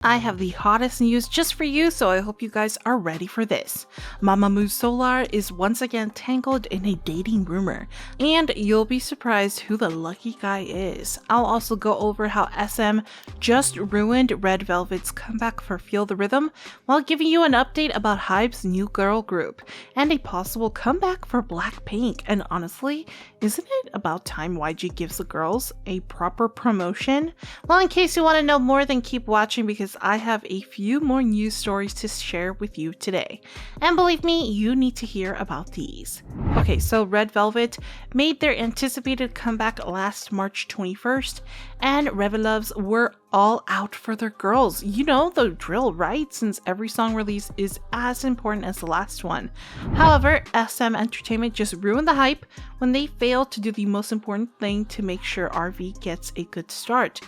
I have the hottest news just for you, so I hope you guys are ready for this. MAMAMOO Solar is once again tangled in a dating rumor, and you'll be surprised who the lucky guy is. I'll also go over how SM just ruined Red Velvet's comeback for Feel the Rhythm, while giving you an update about HYBE's new girl group, and a possible comeback for BLACKPINK. And honestly, isn't it about time YG gives the girls a proper promotion? Well, in case you want to know more, then keep watching because I have a few more news stories to share with you today. And believe me, you need to hear about these. Okay, so Red Velvet made their anticipated comeback last March 21st, and reveluvs were all out for their girls. You know the drill, right? Since every song release is as important as the last one. However, SM Entertainment just ruined the hype when they failed to do the most important thing to make sure RV gets a good start.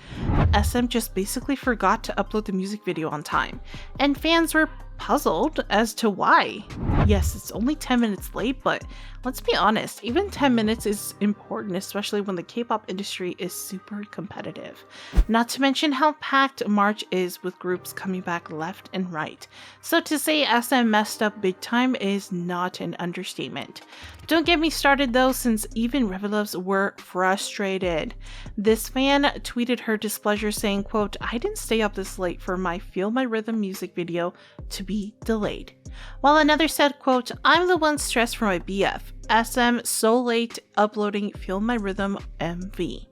SM just basically forgot to upload the music video on time, and fans were puzzled as to why. Yes, it's only 10 minutes late, but let's be honest, even 10 minutes is important, especially when the K-pop industry is super competitive. Not to mention how packed March is with groups coming back left and right. So to say SM messed up big time is not an understatement. Don't get me started though, since even reveluvs were frustrated. This fan tweeted her displeasure saying, quote, "I didn't stay up this late for my Feel My Rhythm music video to be delayed." While another said, quote, "I'm the one stressed for my BF. SM so late uploading Feel My Rhythm MV."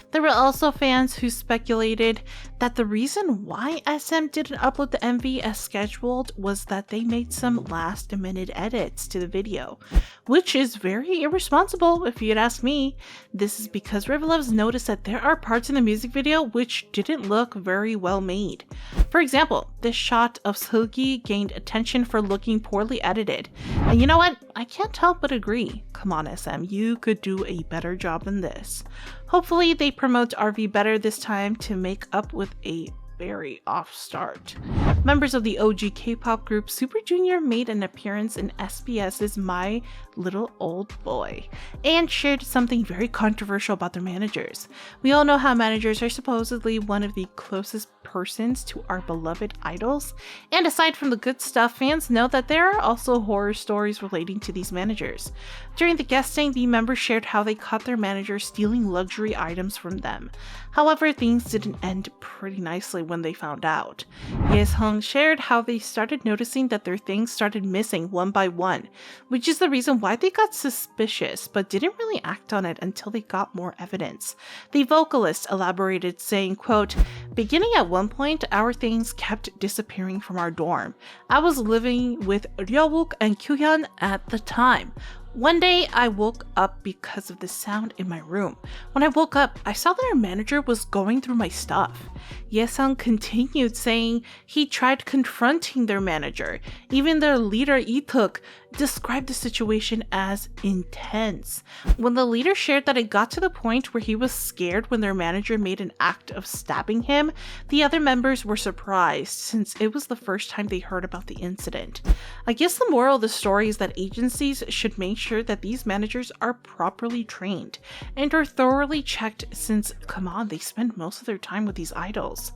There were also fans who speculated that the reason why SM didn't upload the MV as scheduled was that they made some last-minute edits to the video, which is very irresponsible if you'd ask me. This is because reveluvs noticed that there are parts in the music video which didn't look very well made. For example, this shot of Seulgi gained attention for looking poorly edited. And you know what? I can't help but agree. Come on SM, you could do a better job than this. Hopefully they promote RV better this time to make up with a very off start. Members of the OG K-pop group Super Junior made an appearance in SBS's My Little Old Boy and shared something very controversial about their managers. We all know how managers are supposedly one of the closest persons to our beloved idols, and aside from the good stuff, fans know that there are also horror stories relating to these managers. During the guesting, the members shared how they caught their manager stealing luxury items from them. However, things didn't end pretty nicely when they found out. Yesung shared how they started noticing that their things started missing one by one, which is the reason why they got suspicious, but didn't really act on it until they got more evidence. The vocalist elaborated, saying, quote, "Beginning at one point, our things kept disappearing from our dorm. I was living with Ryeowook and Kyuhyun at the time. One day, I woke up because of the sound in my room. When I woke up, I saw that our manager was going through my stuff." Yesung continued, saying he tried confronting their manager. Even their leader, Itook, described the situation as intense. When the leader shared that it got to the point where he was scared when their manager made an act of stabbing him, the other members were surprised since it was the first time they heard about the incident. I guess the moral of the story is that agencies should make sure that these managers are properly trained and are thoroughly checked since, come on, they spend most of their time with these idols.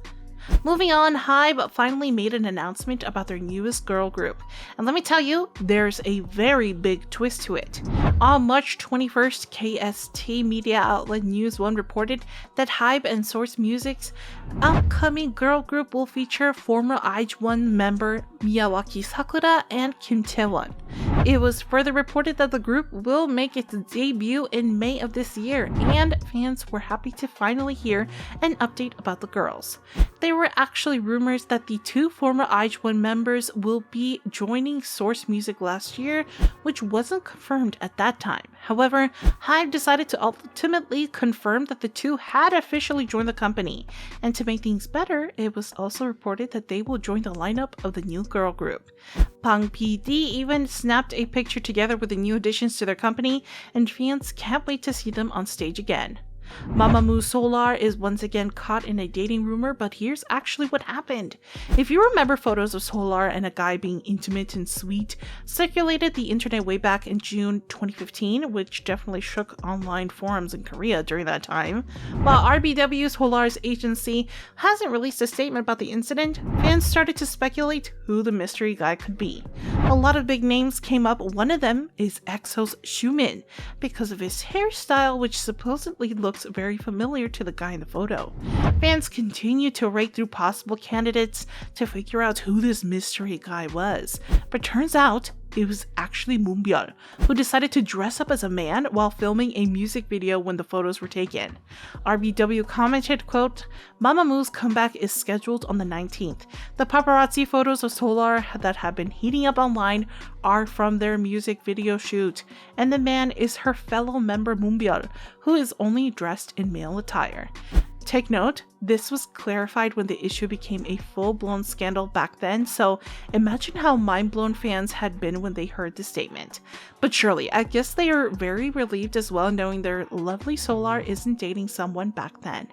Moving on, HYBE finally made an announcement about their newest girl group, and let me tell you, there's a very big twist to it. On March 21st, KST media outlet News One reported that HYBE and Source Music's upcoming girl group will feature former IH1 member Miyawaki Sakura and Kim Taewon. It was further reported that the group will make its debut in May of this year, and fans were happy to finally hear an update about the girls. There were actually rumors that the two former IH1 members will be joining Source Music last year, which wasn't confirmed at that time. However, HYBE decided to ultimately confirm that the two had officially joined the company, and to make things better, it was also reported that they will join the lineup of the new girl group. Bang PD even snapped a picture together with the new additions to their company, and fans can't wait to see them on stage again. MAMAMOO Solar is once again caught in a dating rumor, but here's actually what happened. If you remember, photos of Solar and a guy being intimate and sweet circulated the internet way back in June 2015, which definitely shook online forums in Korea during that time. While RBW, Solar's agency, hasn't released a statement about the incident, fans started to speculate who the mystery guy could be. A lot of big names came up. One of them is EXO's Xiumin, because of his hairstyle, which supposedly looks very familiar to the guy in the photo. Fans continue to rake through possible candidates to figure out who this mystery guy was, but turns out it was actually Moonbyul, who decided to dress up as a man while filming a music video when the photos were taken. RBW commented, quote, "Mamamoo's comeback is scheduled on the 19th. The paparazzi photos of Solar that have been heating up online are from their music video shoot, and the man is her fellow member Moonbyul, who is only dressed in male attire." Take note, this was clarified when the issue became a full-blown scandal back then, so imagine how mind-blown fans had been when they heard the statement. But surely, I guess they are very relieved as well, knowing their lovely Solar isn't dating someone back then.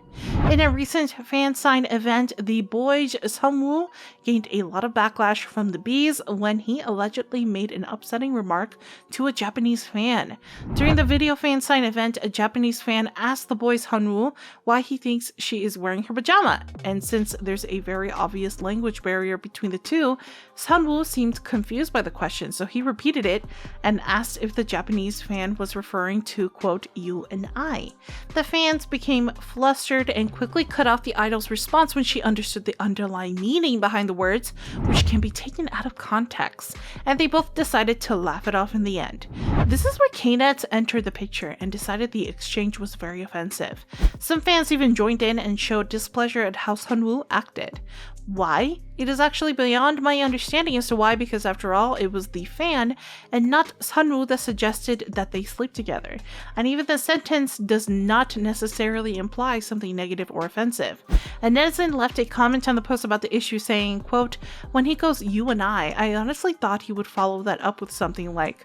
In a recent fan sign event, the boy Sunwoo gained a lot of backlash from the bees when he allegedly made an upsetting remark to a Japanese fan. During the video fan sign event, a Japanese fan asked the boy Sunwoo why he thinks she is wearing her pajama, and since there's a very obvious language barrier between the two, Sunwoo seemed confused by the question, so he repeated it and asked if the Japanese fan was referring to, quote, "you and I." The fans became flustered and quickly cut off the idol's response when she understood the underlying meaning behind the words, which can be taken out of context, and they both decided to laugh it off in the end. This is where Knet entered the picture and decided the exchange was very offensive. Some fans even joined in and showed displeasure at how Sunwoo acted. Why? It is actually beyond my understanding as to why, because after all, it was the fan and not Sunwoo that suggested that they sleep together. And even the sentence does not necessarily imply something negative or offensive. A netizen left a comment on the post about the issue saying, quote, "When he goes you and I honestly thought he would follow that up with something like,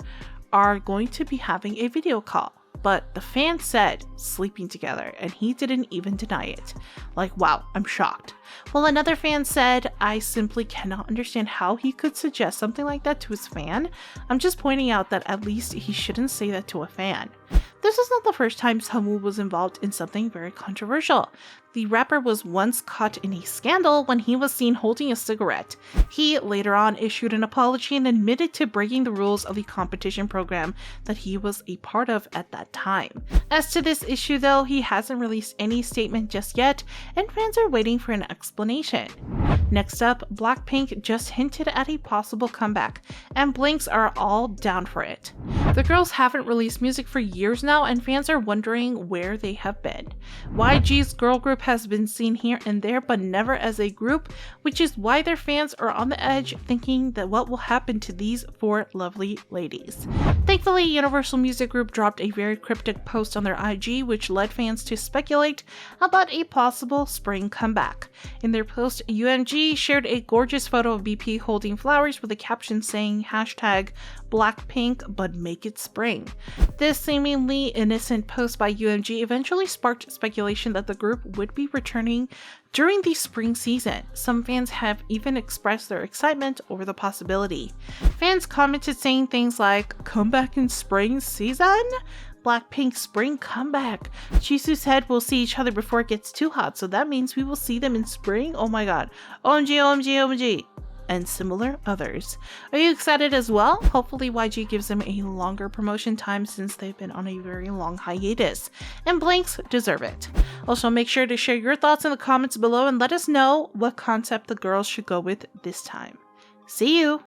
are going to be having a video call. But the fan said sleeping together, and he didn't even deny it. Like, wow, I'm shocked." Well, another fan said, "I simply cannot understand how he could suggest something like that to his fan. I'm just pointing out that at least he shouldn't say that to a fan." This is not the first time Sunwoo was involved in something very controversial. The rapper was once caught in a scandal when he was seen holding a cigarette. He later on issued an apology and admitted to breaking the rules of the competition program that he was a part of at that time. As to this issue though, he hasn't released any statement just yet, and fans are waiting for an explanation. Next up, BLACKPINK just hinted at a possible comeback, and Blinks are all down for it. The girls haven't released music for years now, and fans are wondering where they have been. YG's girl group has been seen here and there, but never as a group, which is why their fans are on the edge thinking that what will happen to these four lovely ladies. Thankfully, Universal Music Group dropped a very cryptic post on their IG, which led fans to speculate about a possible spring comeback. In their post, UMG shared a gorgeous photo of BP holding flowers with a caption saying #BLACKPINK but make it spring. This seemingly innocent post by UMG eventually sparked speculation that the group would be returning during the spring season. Some fans have even expressed their excitement over the possibility. Fans commented saying things like, "Comeback in spring season? Blackpink spring comeback. Jisoo said we'll see each other before it gets too hot, so that means we will see them in spring? Oh my god. OMG, OMG, OMG." And similar others. Are you excited as well? Hopefully YG gives them a longer promotion time since they've been on a very long hiatus, and Blinks deserve it. Also, make sure to share your thoughts in the comments below and let us know what concept the girls should go with this time. See you!